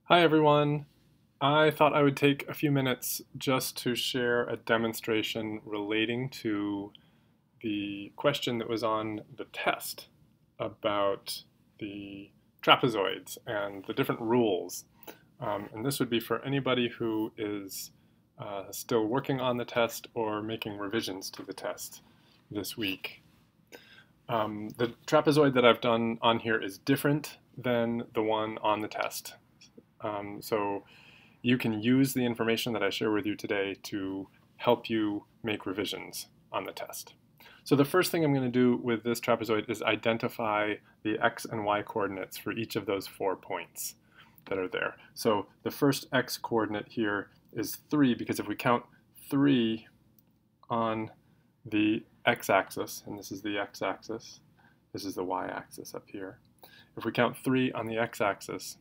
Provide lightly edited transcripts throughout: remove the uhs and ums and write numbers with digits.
Hi everyone. I thought I would take a few minutes just to share a demonstration relating to the question that was on the test about the trapezoids and the different rules. And this would be for anybody who is still working on the test or making revisions to the test this week. The trapezoid that I've done on here is different than the one on the test. So you can use the information that I share with you today to help you make revisions on the test. So the first thing I'm going to do with this trapezoid is identify the x and y coordinates for each of those 4 points that are there. So the first x coordinate here is 3, because if we count 3 on the x-axis, and this is the x-axis, this is the y-axis up here. If we count 3 on the x-axis,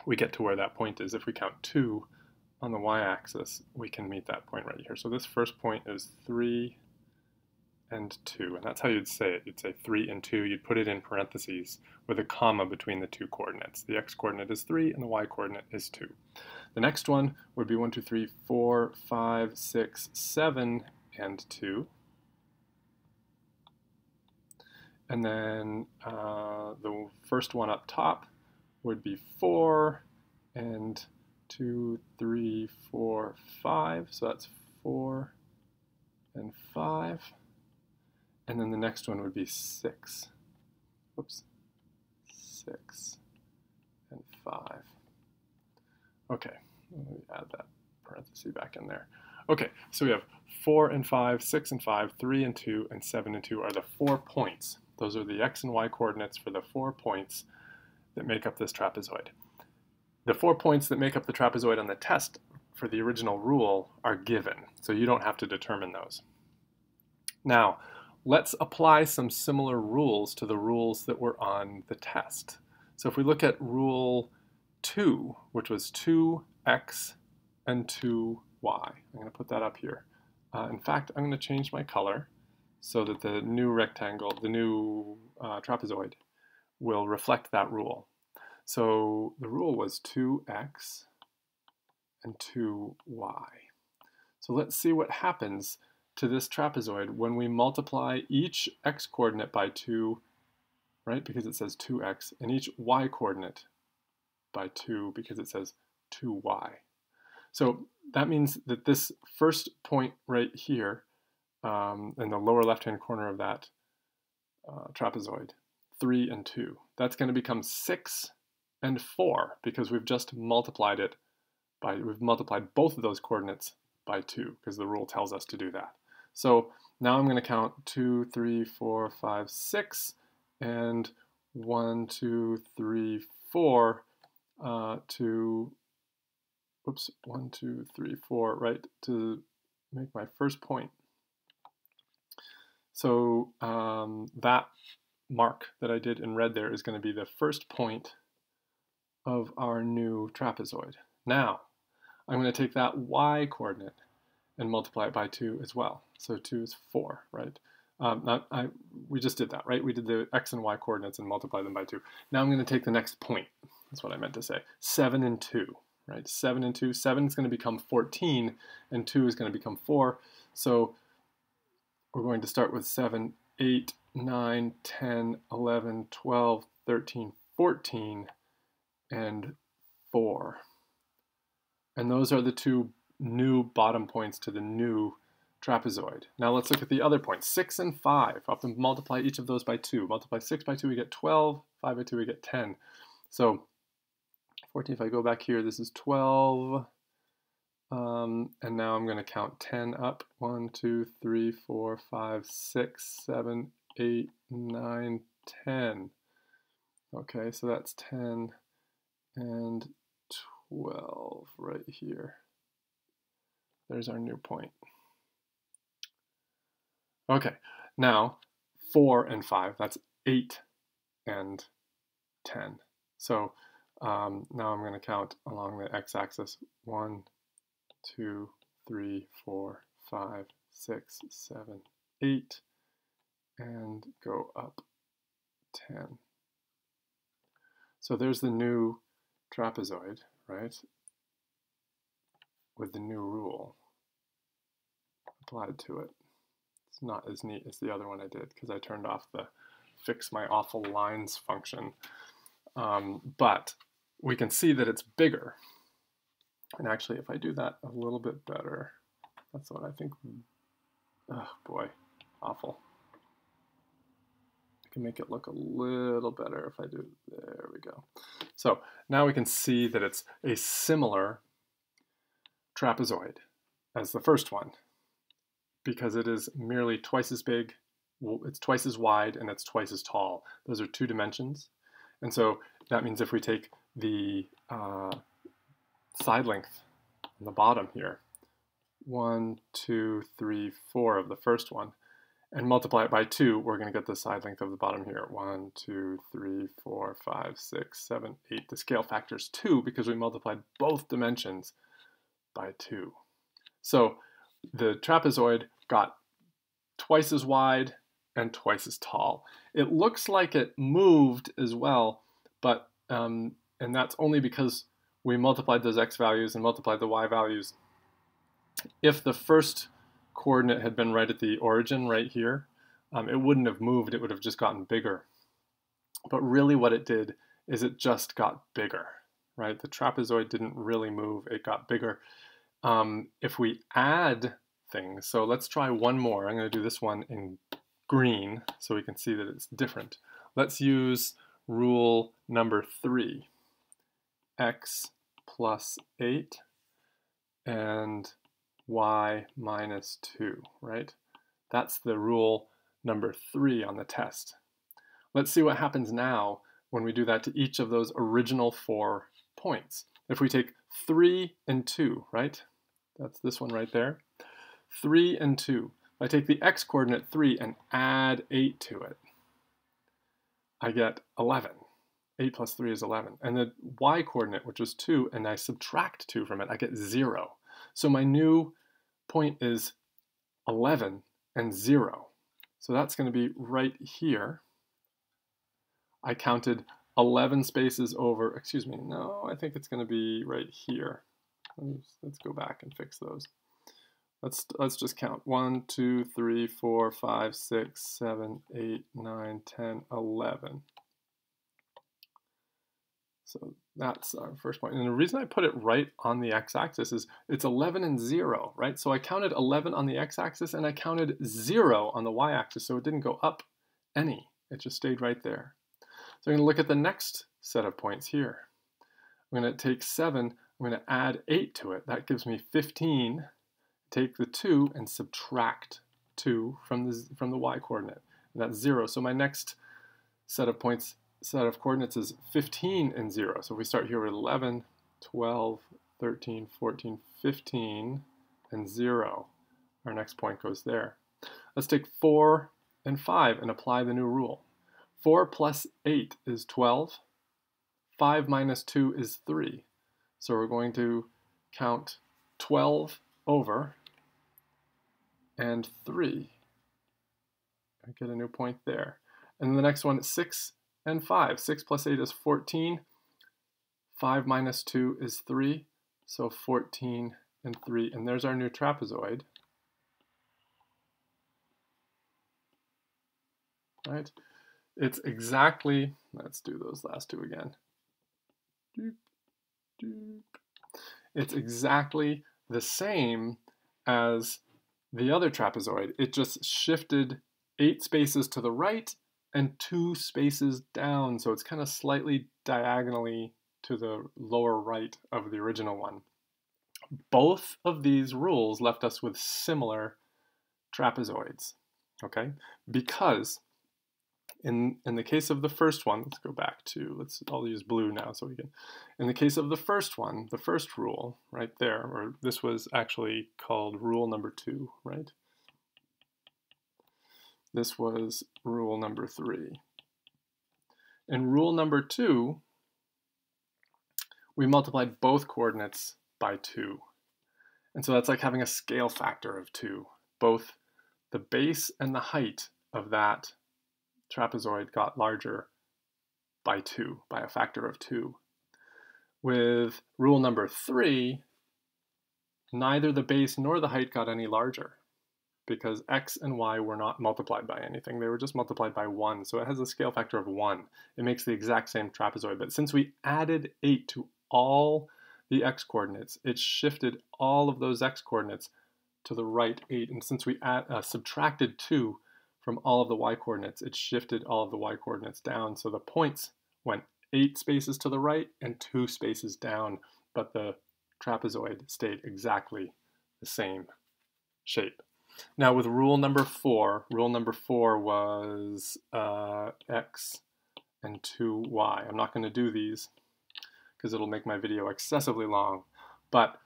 we get to where that point is. If we count 2 on the y-axis, we can meet that point right here. So this first point is 3 and 2, and that's how you'd say it. You'd say 3 and 2. You'd put it in parentheses with a comma between the two coordinates. The x-coordinate is 3 and the y-coordinate is 2. The next one would be 1, 2, 3, 4, 5, 6, 7, and 2. And then the first one up top would be 4 and 2, 3, 4, 5. So that's 4 and 5. And then the next one would be 6. Oops. 6 and 5. Okay, let me add that parenthesis back in there. Okay, so we have 4 and 5, 6 and 5, 3 and 2, and 7 and 2 are the 4 points. Those are the x and y coordinates for the 4 points that make up this trapezoid. The 4 points that make up the trapezoid on the test for the original rule are given, so you don't have to determine those. Now, let's apply some similar rules to the rules that were on the test. So if we look at rule 2, which was 2x and 2y, I'm going to put that up here. In fact, I'm going to change my color so that the new rectangle, the new trapezoid, will reflect that rule. So the rule was 2x and 2y. So let's see what happens to this trapezoid when we multiply each x coordinate by 2, right, because it says 2x, and each y coordinate by 2 because it says 2y. So that means that this first point right here, in the lower left-hand corner of that trapezoid, 3 and 2, that's going to become 6 and 4 because we've just multiplied it by, we've multiplied both of those coordinates by 2 because the rule tells us to do that. So now I'm going to count 2, 3, 4, 5, 6, and 1, 2, 3, 4 to, oops, 1, 2, 3, 4, right, to make my first point. So that mark that I did in red there is going to be the first point of our new trapezoid. Now, I'm going to take that y coordinate and multiply it by 2 as well. So 2 is 4, right? We just did that, right? We did the x and y coordinates and multiply them by 2. Now I'm going to take the next point. That's what I meant to say. 7 and 2, right? 7 and 2. 7 is going to become 14, and 2 is going to become 4. So we're going to start with 7, 8, 9, 10, 11, 12, 13, 14, and 4. And those are the two new bottom points to the new trapezoid. Now let's look at the other points. 6 and 5. I'll have to multiply each of those by 2. Multiply 6 by 2, we get 12. 5 by 2, we get 10. So 14, if I go back here, this is 12. And now I'm going to count 10 up. 1, 2, 3, 4, 5, 6, 7, 8, 9, 10. Okay, so that's 10 and 12 right here. There's our new point. Okay, now 4 and 5, that's 8 and 10. So now I'm going to count along the x-axis. 1, 2, 3, 4, 5, 6, 7, 8, and go up 10. So there's the new trapezoid, right, with the new rule applied to it. It's not as neat as the other one I did because I turned off the fix my awful lines function. But we can see that it's bigger. And actually, if I do that a little bit better, that's what I think. Oh boy, awful. I can make it look a little better if I do, there we go. So now we can see that it's a similar trapezoid as the first one because it is merely twice as big, it's twice as wide, and it's twice as tall. Those are 2 dimensions. And so that means if we take the side length on the bottom here, 1, 2, 3, 4 of the first one, and multiply it by 2, we're going to get the side length of the bottom here. 1, 2, 3, 4, 5, 6, 7, 8. The scale factor is 2 because we multiplied both dimensions by 2. So the trapezoid got twice as wide and twice as tall. It looks like it moved as well, but and that's only because we multiplied those x values and multiplied the y values. If the first coordinate had been right at the origin right here, it wouldn't have moved, it would have just gotten bigger. But really what it did is it just got bigger, right? The trapezoid didn't really move, it got bigger. If we add things, so let's try one more. I'm going to do this one in green so we can see that it's different. Let's use rule number 3, x plus 8 and y minus 2, right? That's the rule number 3 on the test. Let's see what happens now when we do that to each of those original 4 points. If we take 3 and 2, right? That's this one right there. 3 and 2. If I take the x-coordinate 3 and add 8 to it, I get 11. 8 plus 3 is 11. And the y-coordinate, which was 2, and I subtract 2 from it, I get 0. So my new point is 11 and 0. So that's going to be right here. I counted 11 spaces over, excuse me, no, I think it's going to be right here. Let's go back and fix those. Let's just count 1, 2, 3, 4, 5, 6, 7, 8, 9, 10, 11. So that's our first point. And the reason I put it right on the x-axis is it's 11 and 0, right? So I counted 11 on the x-axis and I counted 0 on the y-axis, so it didn't go up any. It just stayed right there. So I'm going to look at the next set of points here. I'm going to take 7, I'm going to add 8 to it. That gives me 15. Take the 2 and subtract 2 from the y-coordinate. That's 0. So my next set of points, set of coordinates is 15 and 0. So if we start here with 11, 12, 13, 14, 15, and 0. Our next point goes there. Let's take 4 and 5 and apply the new rule. 4 plus 8 is 12. 5 minus 2 is 3. So we're going to count 12 over and 3. I get a new point there. And then the next one is 6 and 5. 6 plus 8 is 14. 5 minus 2 is 3. So 14 and 3. And there's our new trapezoid. Right? It's exactly, let's do those last two again. Doop, doop. It's exactly the same as the other trapezoid. It just shifted 8 spaces to the right and 2 spaces down. So it's kind of slightly diagonally to the lower right of the original one. Both of these rules left us with similar trapezoids, okay? Because in the case of the first one, let's go back to, I'll use blue now so we can, in the case of the first one, the first rule right there, or this was actually called rule number 2, right? This was rule number 3. In rule number 2, we multiplied both coordinates by 2. And so that's like having a scale factor of 2. Both the base and the height of that trapezoid got larger by 2, by a factor of 2. With rule number 3, neither the base nor the height got any larger because x and y were not multiplied by anything. They were just multiplied by 1, so it has a scale factor of 1. It makes the exact same trapezoid, but since we added 8 to all the x-coordinates, it shifted all of those x-coordinates to the right 8, and since we subtracted 2 from all of the y-coordinates, it shifted all of the y-coordinates down, so the points went 8 spaces to the right and 2 spaces down, but the trapezoid stayed exactly the same shape. Now with rule number 4 was x and 2y. I'm not going to do these because it'll make my video excessively long, but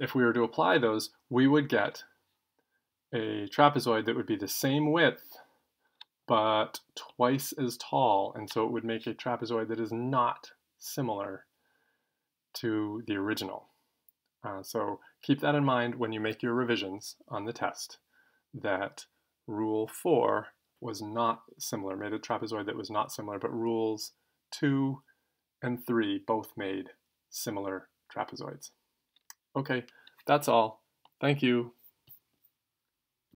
if we were to apply those, we would get a trapezoid that would be the same width but twice as tall, and so it would make a trapezoid that is not similar to the original. So keep that in mind when you make your revisions on the test, that rule 4 was not similar, made a trapezoid that was not similar, but rules 2 and 3 both made similar trapezoids. Okay, that's all. Thank you.